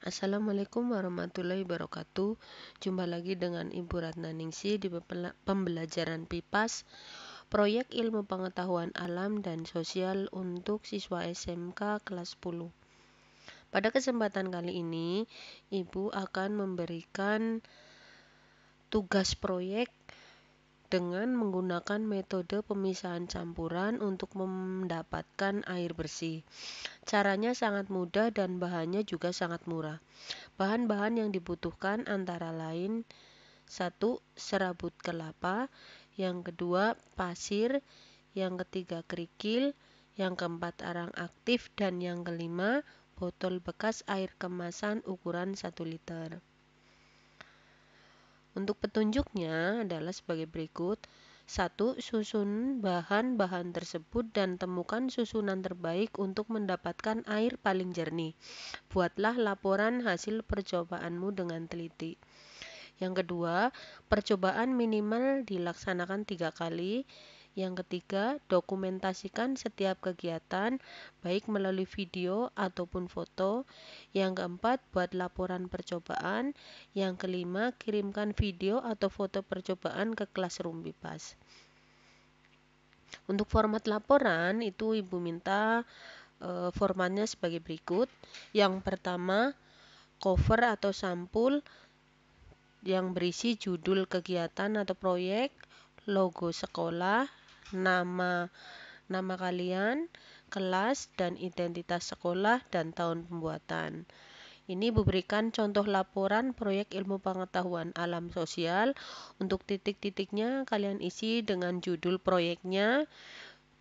Assalamualaikum warahmatullahi wabarakatuh. Jumpa lagi dengan Ibu Ratna Ningsi di pembelajaran PIPAS, Proyek Ilmu Pengetahuan Alam dan Sosial untuk siswa SMK kelas 10. Pada kesempatan kali ini, Ibu akan memberikan tugas proyek dengan menggunakan metode pemisahan campuran untuk mendapatkan air bersih. Caranya sangat mudah dan bahannya juga sangat murah. Bahan-bahan yang dibutuhkan antara lain: 1. Serabut kelapa, yang kedua pasir, yang ketiga kerikil, yang keempat arang aktif, dan yang kelima botol bekas air kemasan ukuran 1 liter. Untuk petunjuknya adalah sebagai berikut. 1. Susun bahan-bahan tersebut dan temukan susunan terbaik untuk mendapatkan air paling jernih. Buatlah laporan hasil percobaanmu dengan teliti. Yang kedua, percobaan minimal dilaksanakan 3 kali. Yang ketiga, dokumentasikan setiap kegiatan, baik melalui video ataupun foto. Yang keempat, buat laporan percobaan. Yang kelima, kirimkan video atau foto percobaan ke Classroom PIPAS. Untuk format laporan, itu Ibu minta formatnya sebagai berikut. Yang pertama, cover atau sampul yang berisi judul kegiatan atau proyek, logo sekolah, nama kalian, kelas dan identitas sekolah dan tahun pembuatan. Ini berikan contoh laporan proyek ilmu pengetahuan alam sosial. Untuk titik-titiknya kalian isi dengan judul proyeknya.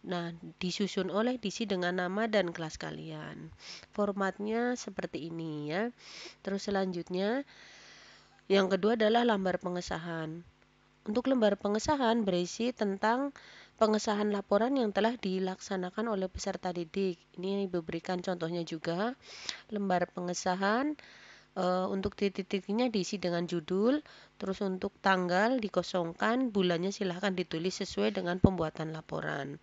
Nah, diisi dengan nama dan kelas kalian. Formatnya seperti ini ya. Terus selanjutnya, yang kedua adalah lembar pengesahan. Untuk lembar pengesahan berisi tentang pengesahan laporan yang telah dilaksanakan oleh peserta didik. Ini diberikan contohnya juga. Lembar pengesahan untuk titik-titiknya diisi dengan judul, terus untuk tanggal dikosongkan, bulannya silahkan ditulis sesuai dengan pembuatan laporan.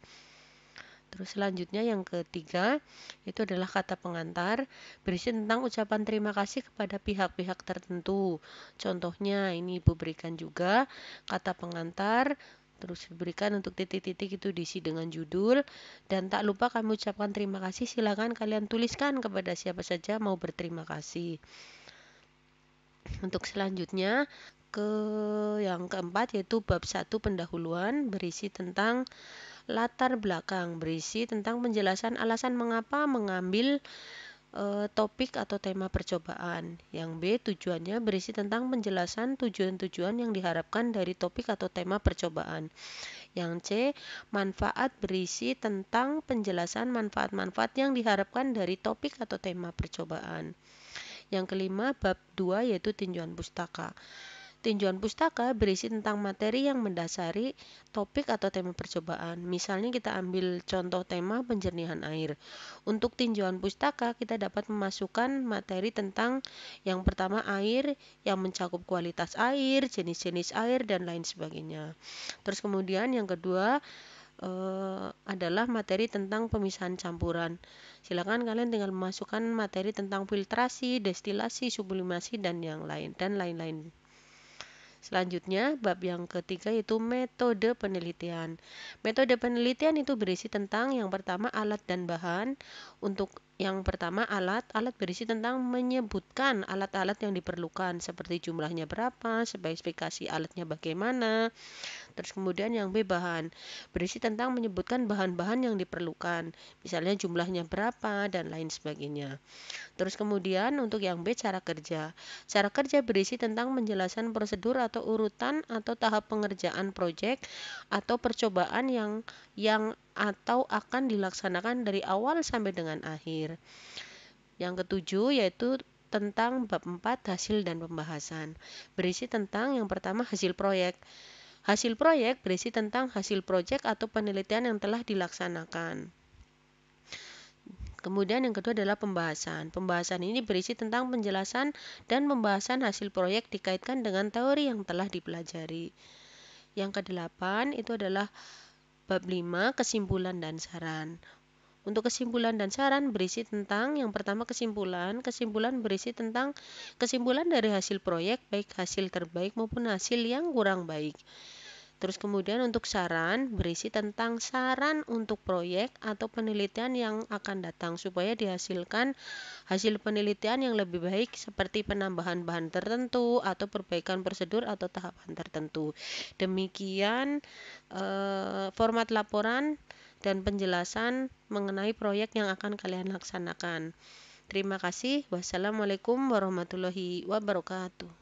Terus selanjutnya yang ketiga, itu adalah kata pengantar, berisi tentang ucapan terima kasih kepada pihak-pihak tertentu. Contohnya ini Ibu berikan juga kata pengantar, terus diberikan untuk titik-titik itu diisi dengan judul, dan tak lupa kami ucapkan terima kasih, silakan kalian tuliskan kepada siapa saja mau berterima kasih. Untuk selanjutnya, yang keempat yaitu bab 1 pendahuluan, berisi tentang latar belakang, berisi tentang penjelasan alasan mengapa mengambil topik atau tema percobaan. Yang B, tujuannya, berisi tentang penjelasan tujuan-tujuan yang diharapkan dari topik atau tema percobaan. Yang C, manfaat, berisi tentang penjelasan manfaat-manfaat yang diharapkan dari topik atau tema percobaan. Yang kelima, bab 2 yaitu tinjauan pustaka. Tinjauan pustaka berisi tentang materi yang mendasari topik atau tema percobaan. Misalnya kita ambil contoh tema penjernihan air. Untuk tinjauan pustaka kita dapat memasukkan materi tentang yang pertama air, yang mencakup kualitas air, jenis-jenis air, dan lain sebagainya. Terus kemudian yang kedua adalah materi tentang pemisahan campuran. Silakan kalian tinggal memasukkan materi tentang filtrasi, destilasi, sublimasi, dan lain-lain. Selanjutnya, bab yang ketiga yaitu metode penelitian. Metode penelitian itu berisi tentang yang pertama alat dan bahan. Untuk yang pertama alat berisi tentang menyebutkan alat-alat yang diperlukan seperti jumlahnya berapa, spesifikasi alatnya bagaimana. Terus kemudian yang B, bahan, berisi tentang menyebutkan bahan-bahan yang diperlukan, misalnya jumlahnya berapa dan lain sebagainya. Terus kemudian untuk yang B, cara kerja. Cara kerja berisi tentang penjelasan prosedur atau urutan atau tahap pengerjaan proyek atau percobaan yang atau akan dilaksanakan dari awal sampai dengan akhir. Yang ketujuh yaitu tentang bab 4 hasil dan pembahasan. Berisi tentang yang pertama hasil proyek. Hasil proyek berisi tentang hasil proyek atau penelitian yang telah dilaksanakan. Kemudian yang kedua adalah pembahasan. Pembahasan ini berisi tentang penjelasan dan pembahasan hasil proyek dikaitkan dengan teori yang telah dipelajari. Yang kedelapan itu adalah bab 5 kesimpulan dan saran. Untuk kesimpulan dan saran berisi tentang yang pertama kesimpulan. Kesimpulan berisi tentang kesimpulan dari hasil proyek, baik hasil terbaik maupun hasil yang kurang baik. Terus kemudian untuk saran berisi tentang saran untuk proyek atau penelitian yang akan datang supaya dihasilkan hasil penelitian yang lebih baik seperti penambahan bahan tertentu atau perbaikan prosedur atau tahapan tertentu. Demikian format laporan dan penjelasan mengenai proyek yang akan kalian laksanakan. Terima kasih. Wassalamualaikum warahmatullahi wabarakatuh.